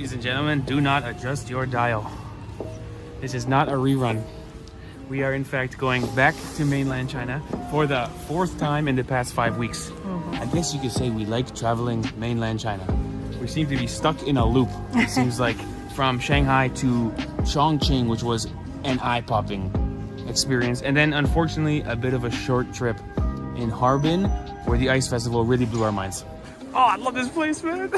Ladies and gentlemen, do not adjust your dial. This is not a rerun. We are in fact going back to mainland China for the 4th time in the past 5 weeks. I guess you could say we like traveling mainland China. We seem to be stuck in a loop. It seems like from Shanghai to Chongqing, which was an eye-popping experience. And then unfortunately, a bit of a short trip in Harbin, where the ice festival really blew our minds. Oh, I love this place, man.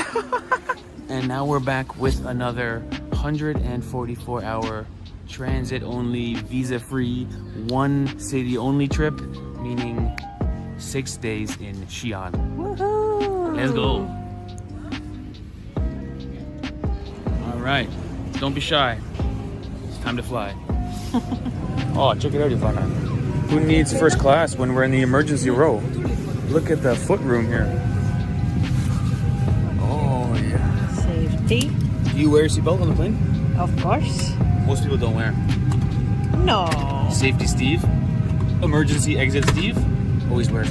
And now we're back with another 144-hour transit-only, visa-free, one city-only trip, meaning 6 days in Xi'an. Woohoo! Let's go. All right, don't be shy. It's time to fly. Oh, check it out, Ivana. Who needs first class when we're in the emergency row? Look at the footroom here. Oh, yeah. Safety. Do you wear a seatbelt on the plane? Of course. Most people don't wear. No. Safety Steve. Emergency exit Steve. Always wears.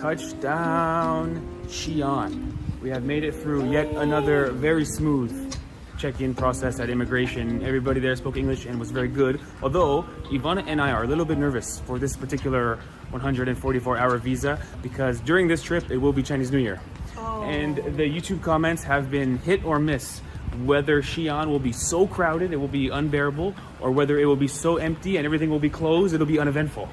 Touchdown, Xi'an. We have made it through yet another very smooth check-in process at immigration. Everybody there spoke English and was very good. Although Ivana and I are a little bit nervous for this particular 144-hour visa because during this trip it will be Chinese New Year. Oh. And the YouTube comments have been hit or miss whether Xi'an will be so crowded it will be unbearable, or whether it will be so empty and everything will be closed it'll be uneventful.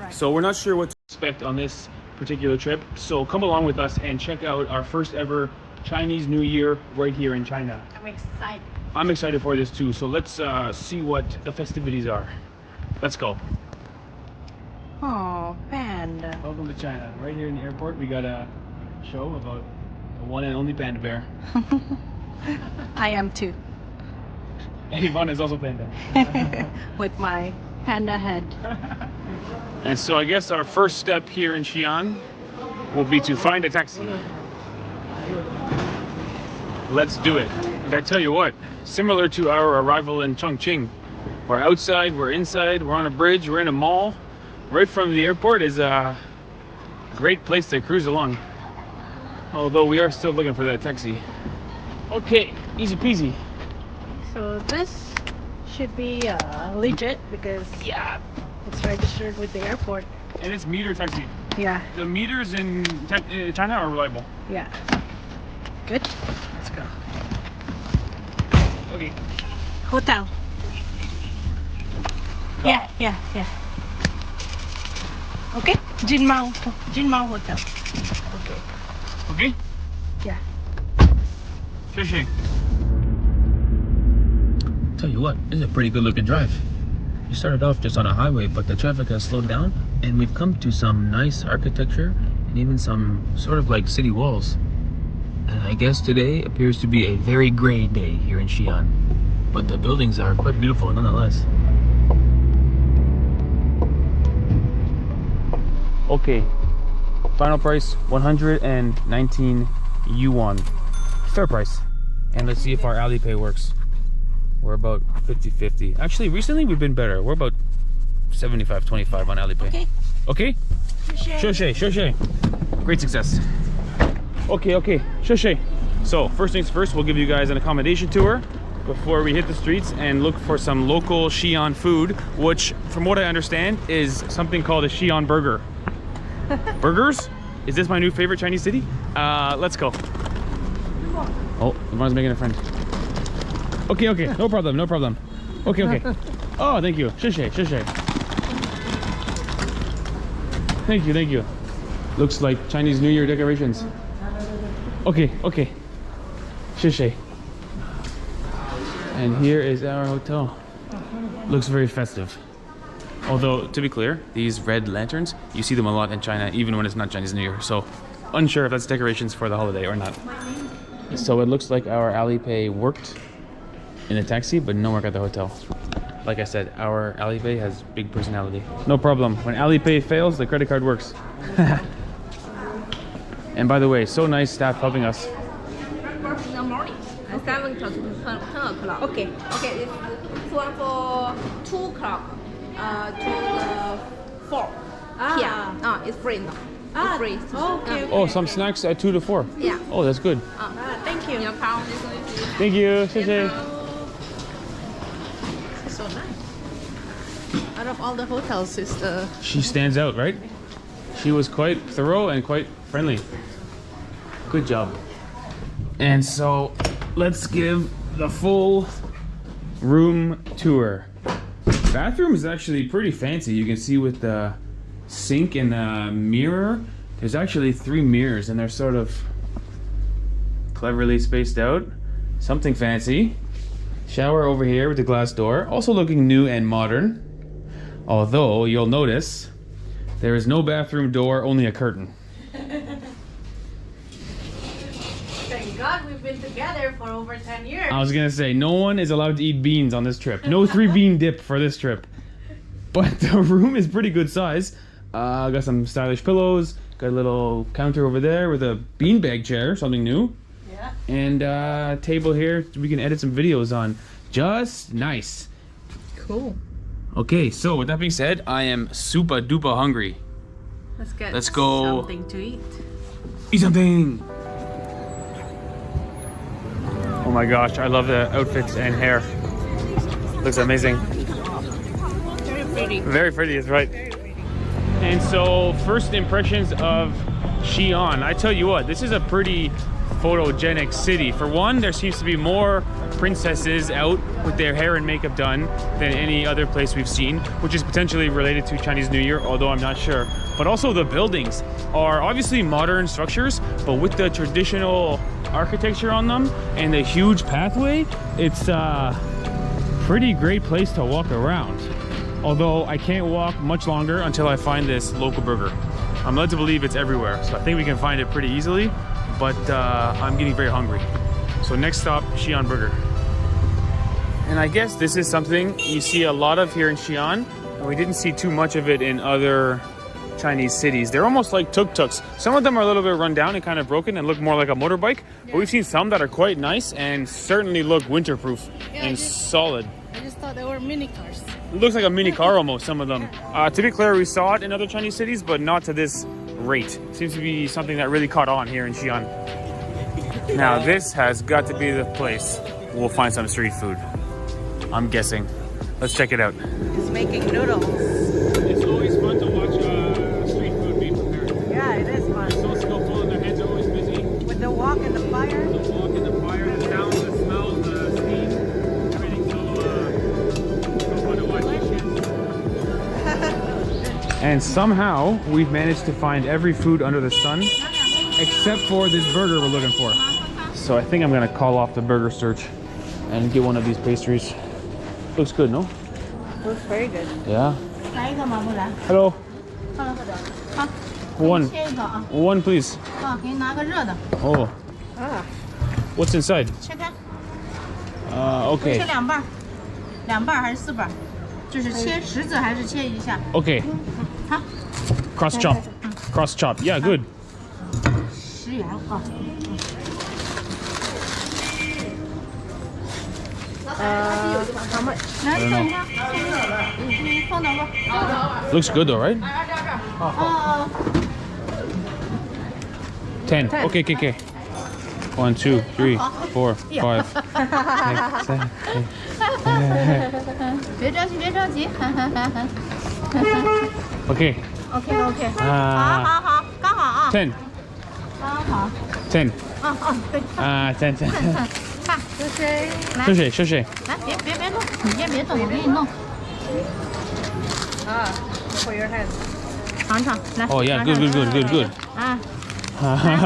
Right. So we're not sure what to expect on this particular trip, so come along with us and check out our first ever Chinese New Year right here in China. I'm excited. I'm excited for this too, so let's see what the festivities are. Let's go. Oh, panda. Welcome to China. Right here in the airport we got a show about the one and only panda bear. I am too. And Ivana is also panda. With my panda head. And so I guess our first step here in Xi'an will be to find a taxi. Let's do it. And I tell you what, similar to our arrival in Chongqing, we're outside, we're inside, we're on a bridge, we're in a mall. Right from the airport is a great place to cruise along. Although we are still looking for that taxi. Okay, easy peasy. So this should be legit because yeah, it's registered with the airport. And it's meter taxi. Yeah. The meters in China are reliable. Yeah. Good. Let's go. Okay. Hotel. Yeah. Okay. Jinmao Hotel. Okay. Okay? Yeah. Fishing. Tell you what, this is a pretty good looking drive. We started off just on a highway, but the traffic has slowed down and we've come to some nice architecture and even some sort of like city walls. And I guess today appears to be a very gray day here in Xi'an, but the buildings are quite beautiful nonetheless. Okay, final price 119 yuan. Fair price. And let's see if our Alipay works. We're about 50-50. Actually, recently we've been better. We're about 75-25 on Alipay. Okay. Okay? Shoshe. Great success. Okay. Shoshe. So, first things first, we'll give you guys an accommodation tour before we hit the streets and look for some local Xi'an food, which, from what I understand, is something called a Xi'an burger. Burgers? Is this my new favorite Chinese city? Let's go. Oh, Ivana's making a friend. Okay, no problem. Okay. Oh, thank you. Shoshe. Thank you. Looks like Chinese New Year decorations. Okay. Shoshe. And here is our hotel. Looks very festive. Although, to be clear, these red lanterns, you see them a lot in China, even when it's not Chinese New Year. So, unsure if that's decorations for the holiday or not. So it looks like our Alipay worked in a taxi, but no work at the hotel. Like I said, our Alipay has big personality. No problem. When Alipay fails, the credit card works. And by the way, so nice staff helping us. 7 o'clock to 10 o'clock. Okay. Okay, it's one for 2 o'clock to 4 p.m. It's free now. It's free. Okay. Oh, some snacks at 2 to 4. Yeah. Oh, that's good. Thank you. Your car. Thank you. 谢谢. So nice. Out of all the hotels, it's the She stands out, right? She was quite thorough and quite friendly. Good job. And so let's give the full room tour. Bathroom is actually pretty fancy. You can see with the sink and the mirror, there's actually 3 mirrors and they're sort of cleverly spaced out. Something fancy. Shower over here with the glass door, also looking new and modern. Although you'll notice there is no bathroom door, only a curtain. Thank God we've been together for over 10 years. I was gonna say, no one is allowed to eat beans on this trip. No 3-bean dip for this trip. But the room is pretty good size. Got some stylish pillows, got a little counter over there with a beanbag chair, something new. Yeah. And table here we can edit some videos on. Just nice. Cool. Okay, so with that being said, I am super duper hungry. Let's go Something to eat. eat something. Oh my gosh, I love the outfits and hair. Looks amazing. Very pretty. Very pretty, is right. And so, first impressions of Xi'an. I tell you what, this is a pretty photogenic city. For one, there seems to be more princesses out with their hair and makeup done than any other place we've seen, which is potentially related to Chinese New Year, although I'm not sure. But also the buildings are obviously modern structures, but with the traditional architecture on them and the huge pathway, it's a pretty great place to walk around. Although I can't walk much longer until I find this local burger. I'm led to believe it's everywhere, so I think we can find it pretty easily, but I'm getting very hungry. So next stop, Xi'an Burger. And I guess this is something you see a lot of here in Xi'an, and we didn't see too much of it in other Chinese cities. They're almost like tuk-tuks. Some of them are a little bit run down and kind of broken and look more like a motorbike, but we've seen some that are quite nice and certainly look winterproof and solid. I just thought they were mini cars. It looks like a mini car almost, some of them. To be clear, we saw it in other Chinese cities, but not to this rate. Seems to be something that really caught on here in Xi'an. Now this has got to be the place we'll find some street food. I'm guessing. Let's check it out. It's making noodles. It's always fun to watch street food being prepared. Yeah, it is fun. So skillful and their hands are always busy. With the walk and the fire. The walk in the fire, the sounds, the smells, the steam, everything so fun to watch. And somehow we've managed to find every food under the sun except for this burger we're looking for. So I think I'm gonna call off the burger search and get one of these pastries. Looks good, no? Looks very good. Yeah. 来一个吗？不来。 Hello. 好， One. 切一个啊。 One, please. 啊，给你拿个热的， Oh. What's inside? 切开， Okay. 切2半儿，2半儿还是4半儿？就是切十字还是切一下？ Okay. 好， Cross chop. Cross chop. Yeah, good. 10元啊。How much? 来等一下，放等会儿。 Looks good though, right? 啊， 10. Okay, okay, okay. 1, 2, 3, 4, 5. 别着急，别着急。 Okay. OK，好好好，刚好啊， 10. 刚好。 10. 对， 10, 10. 看，谢谢。来，谢谢，谢谢。来，别动，你先别动，我给你弄。 For your hands. 尝尝，来。 Oh yeah, good, good, good, good, good. 啊，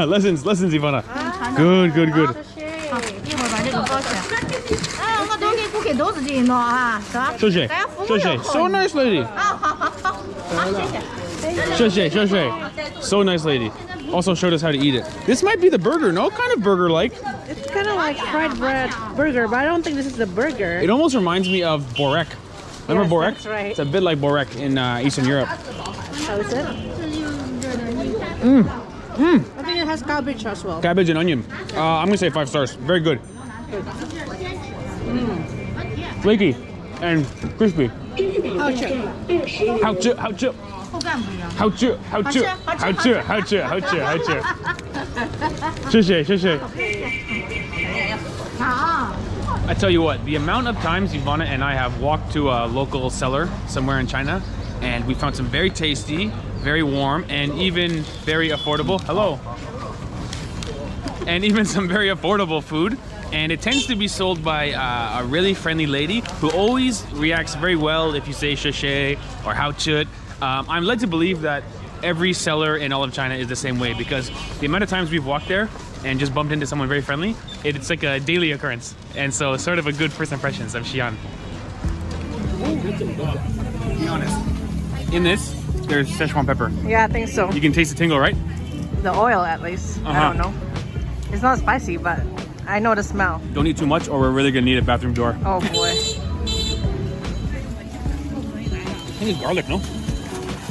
Lessons, Ivana. Good, good, good. 好，一会儿把这个包起来。哎，我都给顾客都自己弄啊，是吧？谢谢，大家服务谢谢。又好 So nice lady. 啊，好，谢谢。谢谢，谢谢。So nice lady. Also showed us how to eat it. This might be the burger, no? Kind of burger-like. It's kind of like fried bread burger, but I don't think this is the burger. It almost reminds me of borek. Remember Yes, borek? that's right. It's a bit like borek in Eastern Europe. How is it? I think it has cabbage as well. Cabbage and onion. I'm gonna say 5 stars. Very good. Flaky and crispy. 好吃，好吃，好吃，口感不一样。好吃，好吃，好吃，好吃，好吃，好吃。谢谢，谢谢。好。 I tell you what, the amount of times Ivana and I have walked to a local seller somewhere in China, and we found some very tasty, very warm, and even very affordable. Hello. And even some very affordable food. And it tends to be sold by a really friendly lady who always reacts very well if you say "sheshe" or "how chut." I'm led to believe that every seller in all of China is the same way, because the amount of times we've walked there and just bumped into someone very friendly, it's like a daily occurrence. And so sort of a good first impressions of Xi'an. Be honest. In this, there's Szechuan pepper. Yeah, I think so. You can taste the tingle, right? The oil, at least. I don't know. It's not spicy, but I know the smell. Don't eat too much or we're really gonna need a bathroom door. Oh boy. I think it's garlic, no?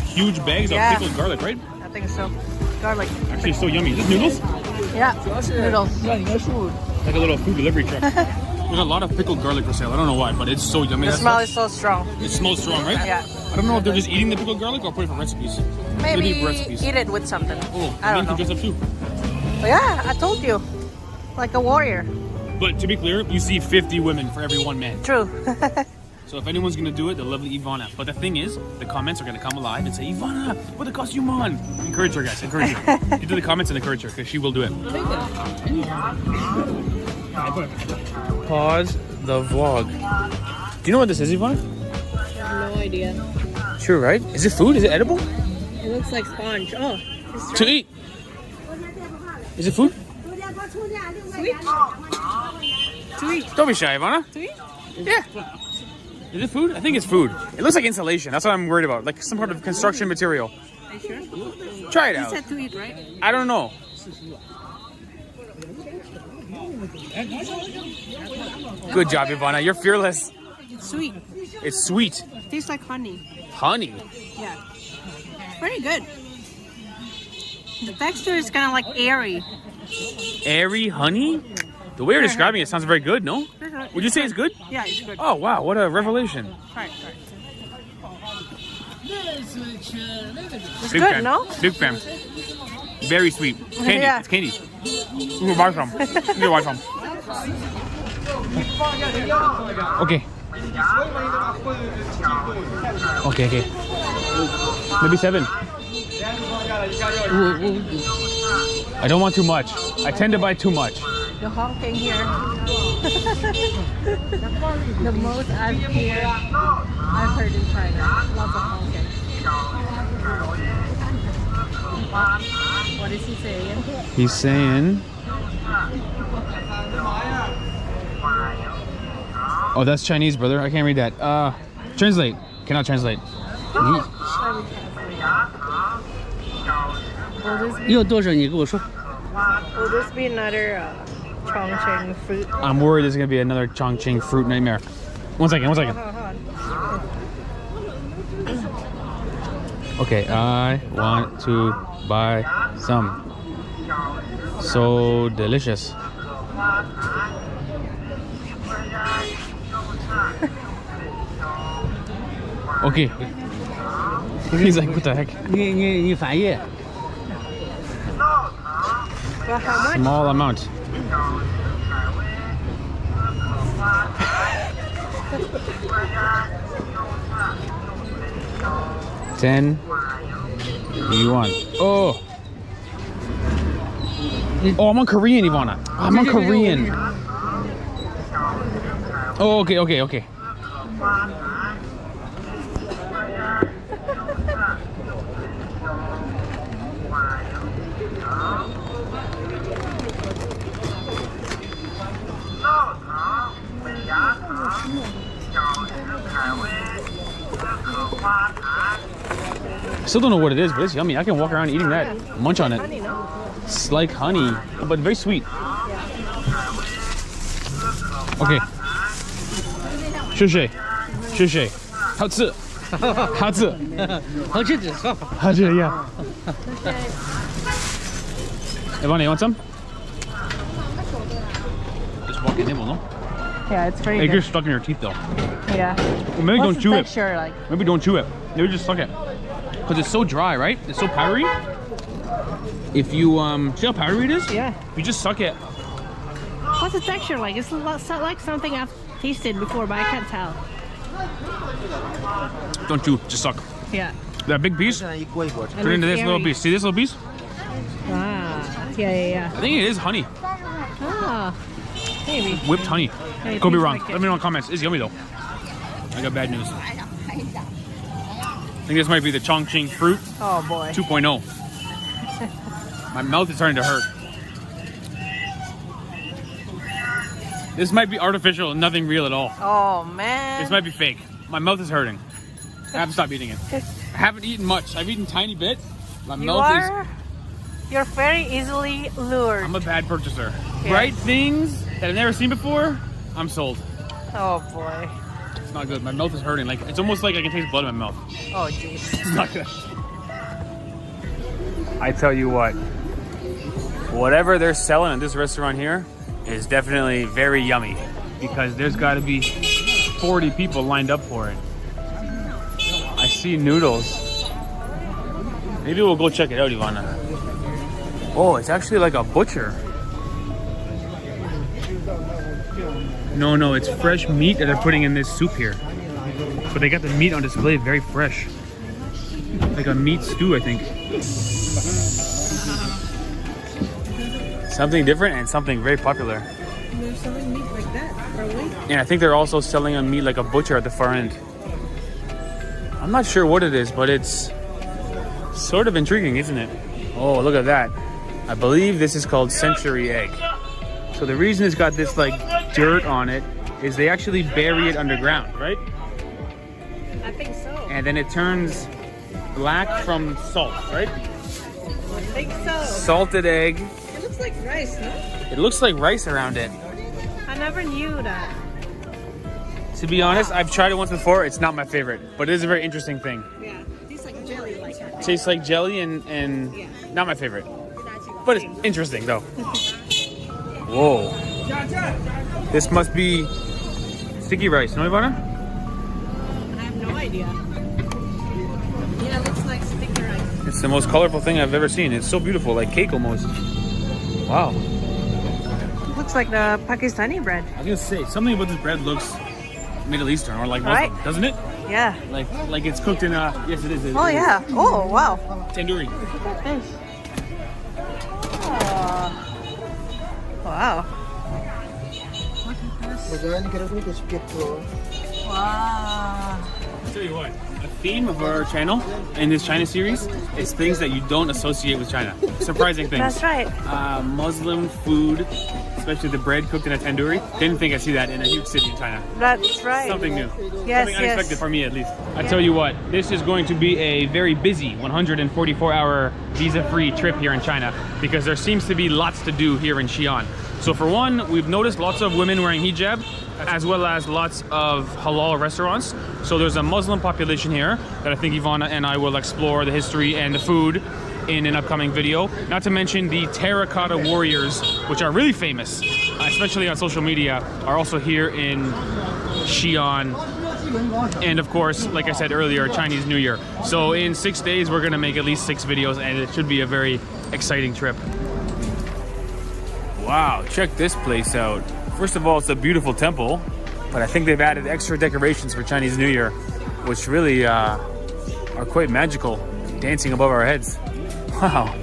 Huge bags of pickled garlic, right? I think so. Garlic. Actually, it's so yummy. Is this noodles? Yeah, noodles. Like a little food delivery truck. There's a lot of pickled garlic for sale. I don't know why, but it's so yummy. The That smell stuff. is so strong. It smells strong, right? Yeah. I don't know if they're just eating the pickled garlic or putting it for recipes. Maybe for recipes. eat it with something. Oh, I and don't then know. dress up too. But yeah, I told you. Like a warrior. But to be clear, you see 50 women for every one man. True. So if anyone's gonna do it, the lovely Ivana. But the thing is, the comments are gonna come alive and say, Ivana, put the costume on. Encourage her, guys. Encourage her. Get to the comments and encourage her, because she will do it. Pause the vlog. Do you know what this is, Ivana? I have no idea. Sure, right? Is it food? Is it edible? It looks like sponge. Oh, To eat. Is it food? sweet. Don't be shy, Ivana. Sweet? Yeah. Is it food? I think it's food. It looks like insulation. That's what I'm worried about. Like some part of construction material. Are you sure? Try it You out. said to eat, right? I don't know. Good job, Ivana. You're fearless. It's sweet. It's sweet. Tastes like honey. Honey. Yeah. Pretty good. The texture is kind of like airy. Airy honey? The way you're describing it sounds very good, no? Would you say it's good? Yeah, it's good. Oh, wow. What a revelation. Right. It's good, no? Big fan. Very sweet. Candy. Yeah. It's candy. You buy some. You buy some. Okay. Okay. Maybe 7. I don't want too much. I tend to buy too much. The honking here. The most I've heard in China. Lots of honking. What is he saying? He's saying... Oh, that's Chinese, brother. I can't read that. Translate. Cannot translate. 要多少？你跟我说。 Will this be another Chongqing fruit? I'm worried there's going to be another Chongqing fruit nightmare. One second. Hold on. Okay, I want to buy some. So delicious. Okay. He's like, what the heck? 你翻译。 Well, how much? Small amount. $10 Oh. Oh, I'm on Korean, Ivana. I'm on Korean. Oh, okay. Still don't know what it is, but it's yummy. I can walk around eating that, munch on it. It's like honey, but very sweet. Okay. 谢谢 好吃 好吃 yeah. Ivana, you want some? This 수밖에 안 해보노? Yeah, it's very It good. gets stuck in your teeth though. Yeah. Well, maybe What's don't the chew it. texture like? Maybe don't chew it. Maybe just suck it. Because it's so dry, right? It's so powdery. If you see how powdery it is? Yeah. If you just suck it. What's the texture like? It's like something I've tasted before, but I can't tell. Don't chew, just suck. Yeah. That big piece, turn into this little piece. See this little piece? Ah. Yeah. I think it is honey. Ah. Maybe. Whipped honey. It Could be tastes wrong. like it. Let me know in the comments. It's yummy though. I got bad news. I think this might be the Chongqing fruit Oh boy. 2.0. My mouth is starting to hurt. This might be artificial and nothing real at all. Oh man. This might be fake. My mouth is hurting. I have to stop eating it. I haven't eaten much. I've eaten a tiny bit. My mouth You're very easily lured. I'm a bad purchaser. Yeah. Bright things that I've never seen before, I'm sold. Oh boy. It's not good. My mouth is hurting. Like it's almost like I can taste blood in my mouth. Oh jeez. It's not good. I tell you what, whatever they're selling at this restaurant here is definitely very yummy because there's got to be 40 people lined up for it. I see noodles. Maybe we'll go check it out, Ivana. Oh, it's actually like a butcher. No, it's fresh meat that they're putting in this soup here. But they got the meat on display, very fresh. Like a meat stew, I think. Something different and something very popular. They're selling meat like that, probably. And I think they're also selling a meat like a butcher at the far end. I'm not sure what it is, but it's sort of intriguing, isn't it? Oh, look at that. I believe this is called century egg. So the reason it's got this like dirt on it is they actually bury it underground, right? I think so. And then it turns black from salt, right? I think so. Salted egg. It looks like rice, no? It looks like rice around it. I never knew that. To be honest, I've tried it once before. It's not my favorite, but it is a very interesting thing. Yeah. Tastes like jelly like that. Tastes like jelly and not my favorite. But it's interesting though. Whoa. This must be sticky rice, no, Ivana? I have no idea. Yeah, it looks like sticky rice. It's the most colorful thing I've ever seen. It's so beautiful, like cake almost. Wow. Looks like the Pakistani bread. I was gonna say, something about this bread looks Middle Eastern or like Muslim, Right? doesn't it? Yeah. Like it's cooked in yes it is. Oh yeah. Oh wow. Tandoori. Look at this. Oh. Wow. Wow. I'll tell you what, a theme of our channel in this China series is things that you don't associate with China. Surprising things. That's right. Muslim food, especially the bread cooked in a tandoori. Didn't think I'd see that in a huge city in China. That's right. Something new. Yes, Something unexpected yes. for me at least. I tell you what, this is going to be a very busy 144-hour visa-free trip here in China because there seems to be lots to do here in Xi'an. So for one, we've noticed lots of women wearing hijab as well as lots of halal restaurants. So there's a Muslim population here that I think Ivana and I will explore the history and the food in an upcoming video. Not to mention the terracotta warriors, which are really famous, especially on social media, are also here in Xi'an. And of course, like I said earlier, Chinese New Year. So in 6 days, we're gonna make at least 6 videos and it should be a very exciting trip. Wow, check this place out. First of all, it's a beautiful temple, but I think they've added extra decorations for Chinese New Year, which really are quite magical, dancing above our heads. Wow.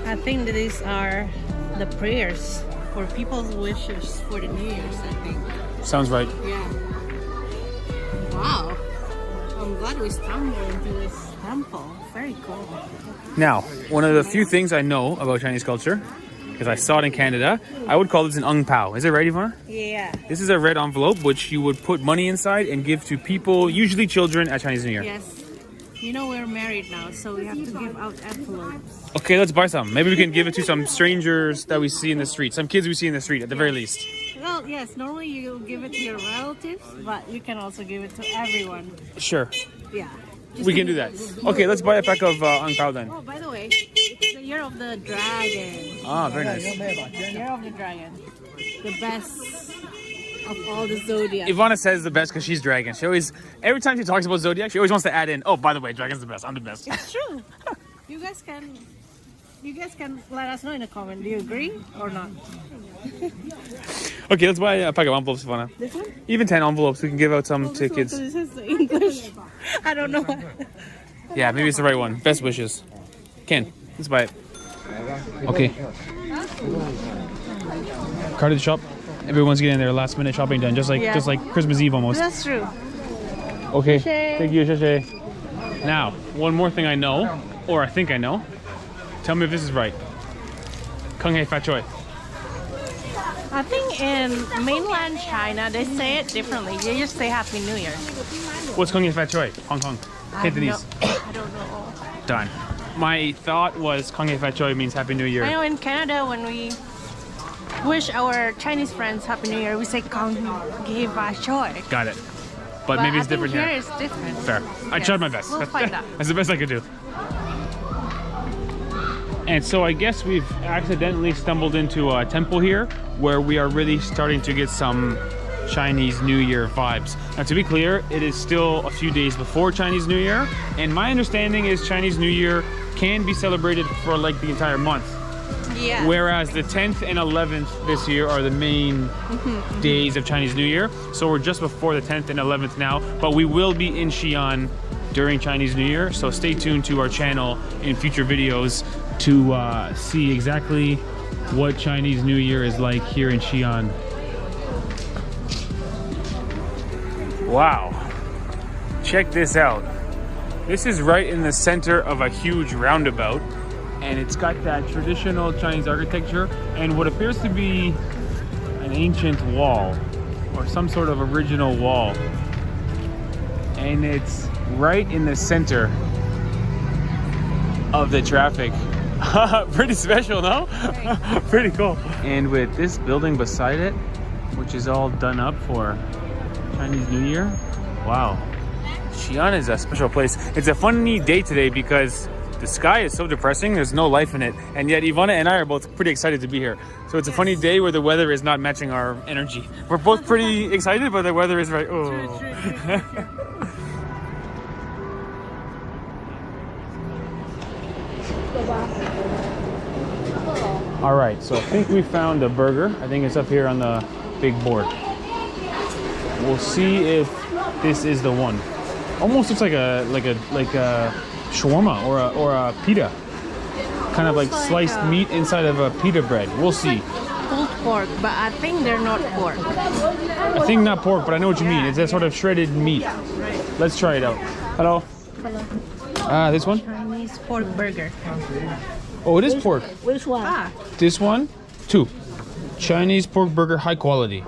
I think that these are the prayers for people's wishes for the New Year's, I think. Sounds right. Yeah. Wow. I'm glad we stumbled into this temple. Very cool. Now, one of the few things I know about Chinese culture, because I saw it in Canada, I would call this an ung pao. Is it right, Ivana? Yeah. This is a red envelope which you would put money inside and give to people, usually children, at Chinese New Year. Yes. You know we're married now, so we have to give out envelopes. Okay, let's buy some. Maybe we can give it to some strangers that we see in the street, some kids we see in the street at the very least. Well, yes, normally you give it to your relatives, but you can also give it to everyone. Sure, Yeah. we can do that. Okay, let's buy a pack of ung pao then. Oh, by the way, it's the year of the dragon. Ah, very nice. Year of the dragon. The best of all the zodiac. Ivana says the best because she's dragon. She always, every time she talks about zodiac, she always wants to add in, oh, by the way, dragon's the best. I'm the best. It's true. You guys can let us know in the comment. Do you agree or not? Okay, let's buy a pack of envelopes, Ivana. This one? Even 10 envelopes. We can give out some to This one, kids. so this is the English. I don't know. Yeah, maybe it's the right one. Best wishes. Ken, let's buy it. Okay. Card at the shop. Everyone's getting their last minute shopping done, just like Christmas Eve almost. That's true. Okay. Sheshe. Thank you, Sheshe. Now, one more thing I know, or I think I know. Tell me if this is right. Kung Hei Fat Choi. I think in mainland China they say it differently. They just say Happy New Year. What's Kung Hei Fat Choi? Hong Kong. Cantonese. I don't know. Done. My thought was Kung Hei Fat Choi means Happy New Year. I know in Canada when we wish our Chinese friends Happy New Year, we say Kong Hei Fat Choi. Got it. But maybe it's different here. here. It's different. Fair. I tried my best. We'll find out. That's the best I could do. And so I guess we've accidentally stumbled into a temple here where we are really starting to get some Chinese New Year vibes. Now to be clear, it is still a few days before Chinese New Year, and my understanding is Chinese New Year can be celebrated for like the entire month. Yeah. Whereas the 10th and 11th this year are the main days of Chinese New Year. So we're just before the 10th and 11th now, but we will be in Xi'an during Chinese New Year. So stay tuned to our channel in future videos to see exactly what Chinese New Year is like here in Xi'an. Wow, check this out. This is right in the center of a huge roundabout, and it's got that traditional Chinese architecture and what appears to be an ancient wall or some sort of original wall. And it's right in the center of the traffic. Pretty special, no? Pretty cool. And with this building beside it, which is all done up for Chinese New Year, wow. Xi'an is a special place. It's a funny day today because the sky is so depressing, there's no life in it, and yet Ivana and I are both pretty excited to be here. So it's a funny day where the weather is not matching our energy. We're both pretty excited, but the weather is very, oh. True. All right, so I think we found a burger. I think it's up here on the big board. We'll see if this is the one. Almost looks like a shawarma or a pita. Kind of like sliced meat inside of a pita bread. We'll see. Pulled pork, but I think they're not pork. I think not pork, but I know what you mean. It's that sort of shredded meat. Let's try it out. Hello. This one? Chinese pork burger. Oh, it is pork. Which one? This one, 2. Chinese pork burger, high quality.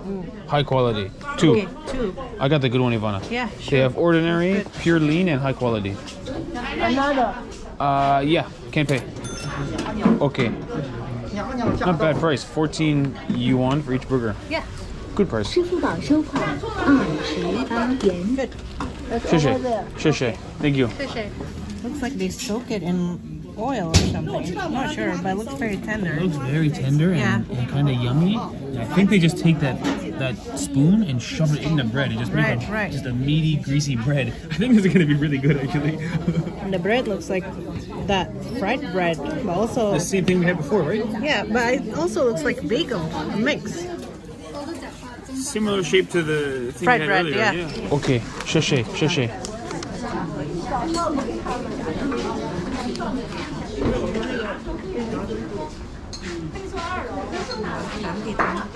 High quality. 2. Okay, 2. I got the good one, Ivana. Yeah, They sure. have ordinary, pure lean, and high quality. Another. Yeah, can't pay. Okay. Not bad price. 14 yuan for each burger. Yeah. Good price. 支付宝收款28元。 Sheshe. Thank you. Looks like they soak it in oil or something. I'm not sure, but it looks very tender. It looks very tender and kind of yummy. And I think they just take that spoon and shove it in the bread. It just makes just a meaty, greasy bread. I think this is going to be really good, actually. And the bread looks like that fried bread, but also The same thing we had before, right? yeah, but it also looks like bagel, a mix. Similar shape to the thing Fried we had bread, earlier. yeah. Okay, Sheshe.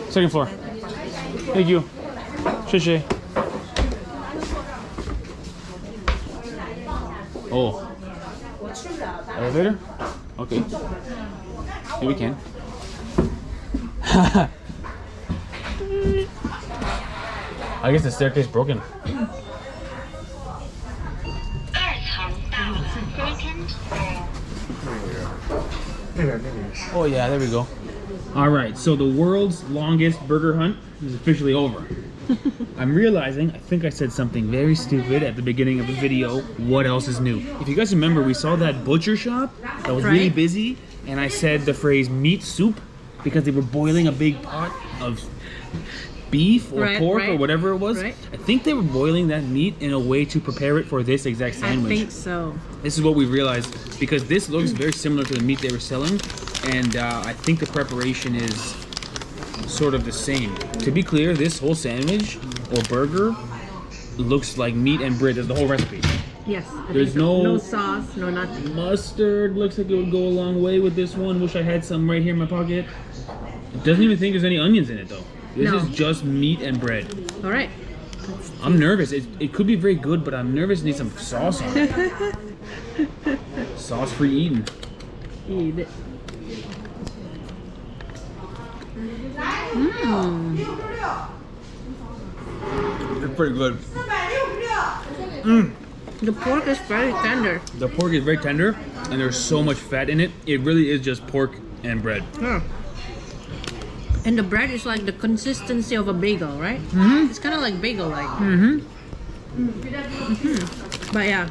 Second floor. Thank you. Sheshe. Oh. Elevator? Okay. Here we can. I guess the staircase broken. Oh yeah, there we go. All right, so the world's longest burger hunt is officially over. I'm realizing, I think I said something very stupid at the beginning of the video. What else is new? If you guys remember, we saw that butcher shop that was really busy, and I said the phrase meat soup because they were boiling a big pot of beef or Right, pork or right, whatever it was. right. I think they were boiling that meat in a way to prepare it for this exact sandwich. I think so. This is what we realized, because this looks very similar to the meat they were selling, and I think the preparation is sort of the same. To be clear, this whole sandwich or burger looks like meat and bread. That's the whole recipe. Yes. There's no sauce, no nothing. mustard. Looks like it would go a long way with this one. Wish I had some right here in my pocket. It doesn't even think there's any onions in it though. This No. is just meat and bread. All right. I'm nervous. It could be very good, but I'm nervous. Need some sauce on it. Sauce-free eating. Eat it. It's pretty good. The pork is very tender. The pork is very tender, and there's so much fat in it. It really is just pork and bread. Yeah. And the bread is like the consistency of a bagel, right? It's kind of like bagel-like. But yeah,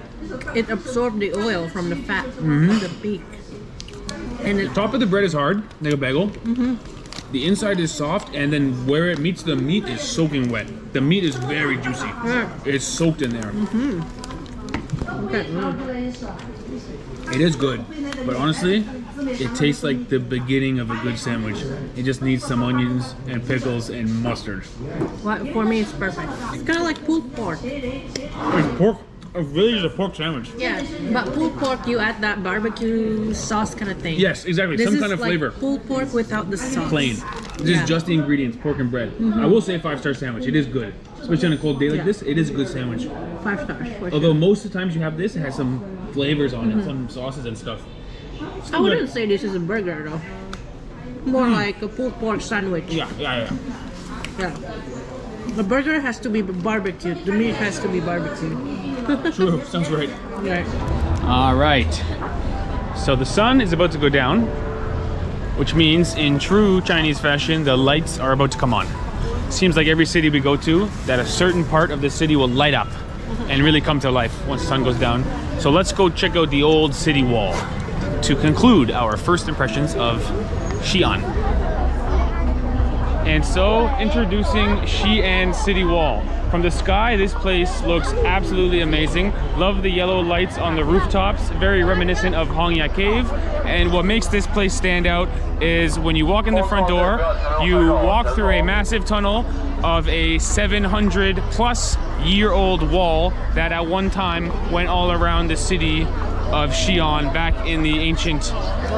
it absorbed the oil from the fat, the beak. And The top of the bread is hard, like a bagel. The inside is soft, and then where it meets the meat is soaking wet. The meat is very juicy. Yeah. It's soaked in there. Okay. It is good, but honestly, it tastes like the beginning of a good sandwich. It just needs some onions and pickles and mustard. Well, for me, it's perfect. It's kind of like pulled pork. It's pork. It's really just a pork sandwich. Yeah, but pulled pork, you add that barbecue sauce kind of thing. Yes, exactly. This Some is kind of like flavor. pulled pork without the sauce. Plain. This Yeah. is just the ingredients, pork and bread. I will say 5-star sandwich. It is good. Especially on a cold day like Yeah. this, it is a good sandwich. 5 stars. For Although sure. most of the times you have this, it has some flavors on it, some sauces and stuff. I wouldn't say this is a burger though. More like a pulled pork sandwich. Yeah. Yeah. The burger has to be barbecued. The meat has to be barbecued. True. Sounds right. Right. All right. So the sun is about to go down, which means in true Chinese fashion, the lights are about to come on. Seems like every city we go to, that a certain part of the city will light up and really come to life once the sun goes down. So let's go check out the old city wall to conclude our first impressions of Xi'an. And so, introducing Xi'an City Wall. From the sky, this place looks absolutely amazing. Love the yellow lights on the rooftops, very reminiscent of Hongya Cave. And what makes this place stand out is when you walk in the front door, you walk through a massive tunnel of a 700-plus-year-old wall that at one time went all around the city of Xi'an back in the ancient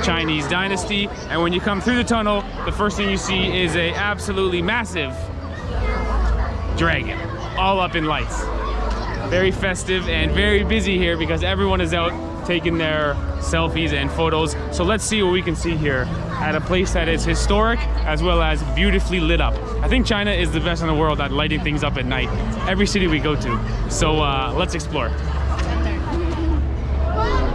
Chinese dynasty. And when you come through the tunnel, the first thing you see is a absolutely massive dragon, all up in lights. Very festive and very busy here because everyone is out taking their selfies and photos. So let's see what we can see here at a place that is historic as well as beautifully lit up. I think China is the best in the world at lighting things up at night, every city we go to. So let's explore.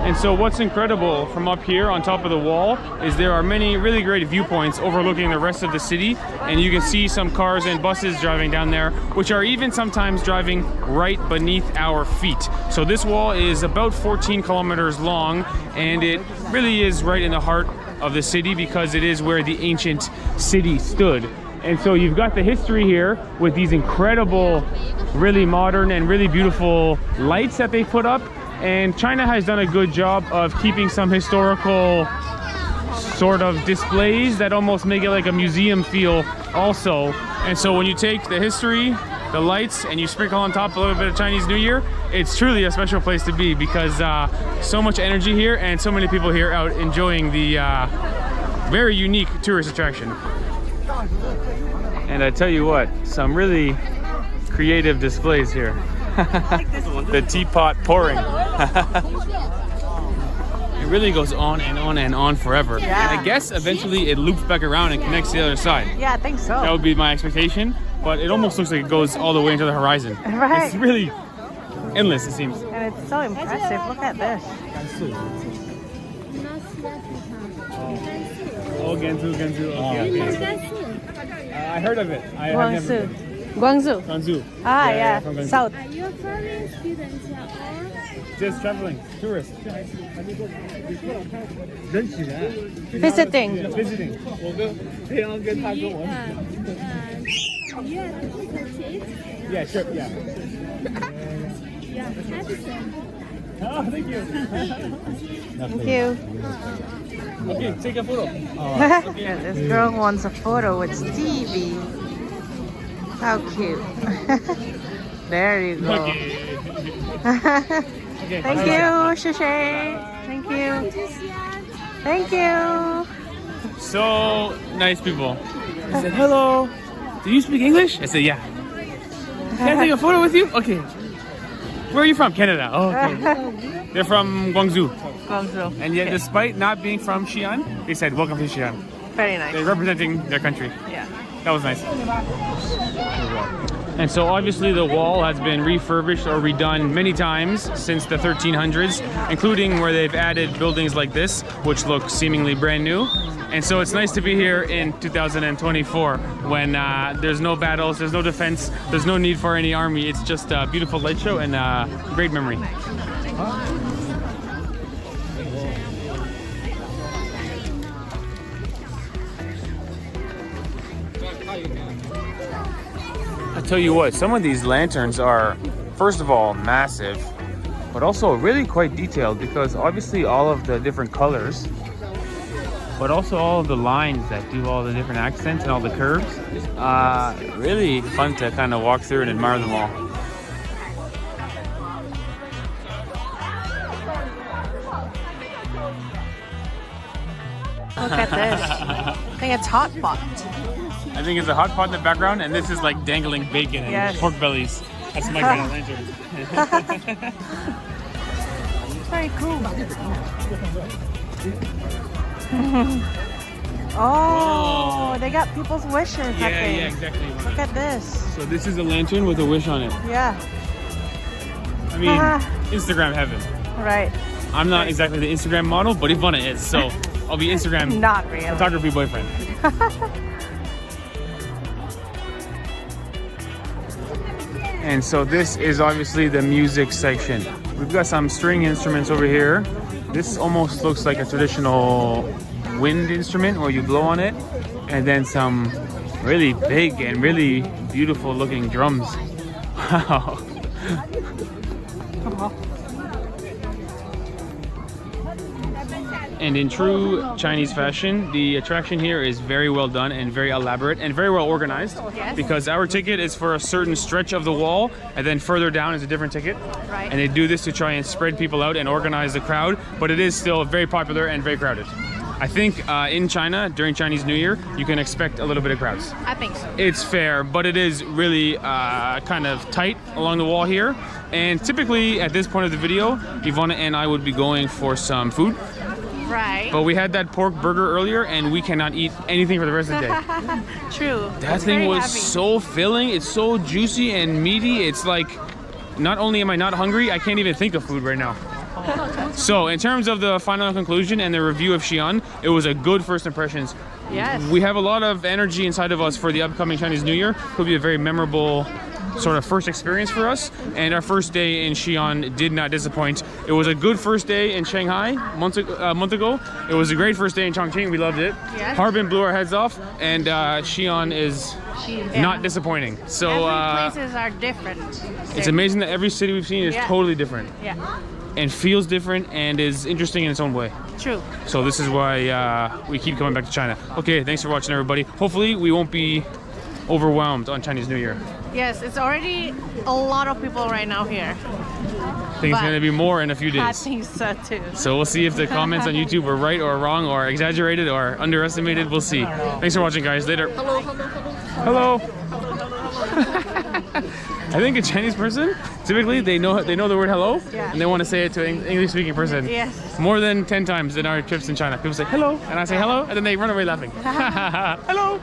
And so what's incredible from up here on top of the wall is there are many really great viewpoints overlooking the rest of the city, and you can see some cars and buses driving down there, which are even sometimes driving right beneath our feet. So this wall is about 14 kilometers long, and it really is right in the heart of the city because it is where the ancient city stood. And so you've got the history here with these incredible, really modern and really beautiful lights that they put up. And China has done a good job of keeping some historical sort of displays that almost make it like a museum feel also. And so when you take the history, the lights, and you sprinkle on top a little bit of Chinese New Year, it's truly a special place to be because so much energy here and so many people here out enjoying the very unique tourist attraction. And I tell you what, some really creative displays here. The teapot pouring. It really goes on and on and on forever. Yeah. And I guess eventually it loops back around and connects to the other side. Yeah, I think so. That would be my expectation, but it almost looks like it goes all the way into the horizon. Right. It's really endless, it seems. And it's so impressive. Look at this. Oh, Gansu. Okay. I heard of it. I have never been. Guangzhou. Gansu. Ah, yeah. from Gansu. South. Are you a foreign student or? Just traveling, tourist. Visiting. Visiting. 我跟他跟我 Yeah, the Yeah, sure. Yeah. Yeah, Madison. Oh, thank you. Thank you. Okay, take a photo. Yeah, this girl wants a photo with Stevie. How cute. There you go. Okay. Thank you, Shishay. Thank you. Thank you. So nice people. I said, hello. Do you speak English? I said, yeah. Can I take a photo with you? Okay. Where are you from? Canada. Oh, okay. They're from Guangzhou. Guangzhou. And yet, despite not being from Xi'an, they said, welcome to Xi'an. Very nice. They're representing their country. Yeah. That was nice. And so obviously the wall has been refurbished or redone many times since the 1300s, including where they've added buildings like this, which look seemingly brand new. And so it's nice to be here in 2024 when there's no battles, there's no defense, there's no need for any army. It's just a beautiful light show and a great memory. I tell you what, some of these lanterns are, first of all, massive, but also really quite detailed because obviously all of the different colors, but also all of the lines that do all the different accents and all the curves. Really fun to kind of walk through and admire them all. Look at this. I think it's hot pot. I think it's a hot pot in the background, and this is like dangling bacon and Yes. pork bellies. That's my kind of lantern. Very cool. Oh, they got people's wishes. I Yeah, think. yeah, exactly. Look at this. So this is a lantern with a wish on it. Yeah. I mean, Instagram heaven. Right. I'm not exactly the Instagram model, but Ivana is, so I'll be Instagram Not really. photography boyfriend. And so this is obviously the music section. We've got some string instruments over here. This almost looks like a traditional wind instrument where you blow on it, and then some really big and really beautiful looking drums. Wow. And in true Chinese fashion, the attraction here is very well done and very elaborate and very well organized. Yes. Because our ticket is for a certain stretch of the wall, and then further down is a different ticket. Right. And they do this to try and spread people out and organize the crowd, but it is still very popular and very crowded. I think in China, during Chinese New Year, you can expect a little bit of crowds. I think so. It's fair, but it is really kind of tight along the wall here. And typically at this point of the video, Ivana and I would be going for some food. Right. But we had that pork burger earlier and we cannot eat anything for the rest of the day. True. That It's thing very was heavy. so filling. It's so juicy and meaty. It's like, not only am I not hungry, I can't even think of food right now. So in terms of the final conclusion and the review of Xi'an, it was a good first impressions. Yes. We have a lot of energy inside of us for the upcoming Chinese New Year. It will be a very memorable sort of first experience for us, and our first day in Xi'an did not disappoint. It was a good first day in Shanghai a month ago. It was a great first day in Chongqing. We loved it. Yes. Harbin blew our heads off, and Xi'an is not disappointing. So Every places are different. it's amazing that every city we've seen is Yeah. totally different Yeah. and feels different and is interesting in its own way. True. So this is why we keep coming back to China. Okay, thanks for watching, everybody. Hopefully we won't be overwhelmed on Chinese New Year. Yes, it's already a lot of people right now here. I think it's But going to be more in a few I days. think so too. So we'll see if the comments on YouTube were right or wrong or exaggerated or underestimated. We'll see. Thanks for watching, guys. Later. Hello. I think a Chinese person, typically they know the word hello, Yeah. and they want to say it to an English-speaking person. Yes. More than 10 times in our trips in China. People say hello, and I say hello, and then they run away laughing. Hello.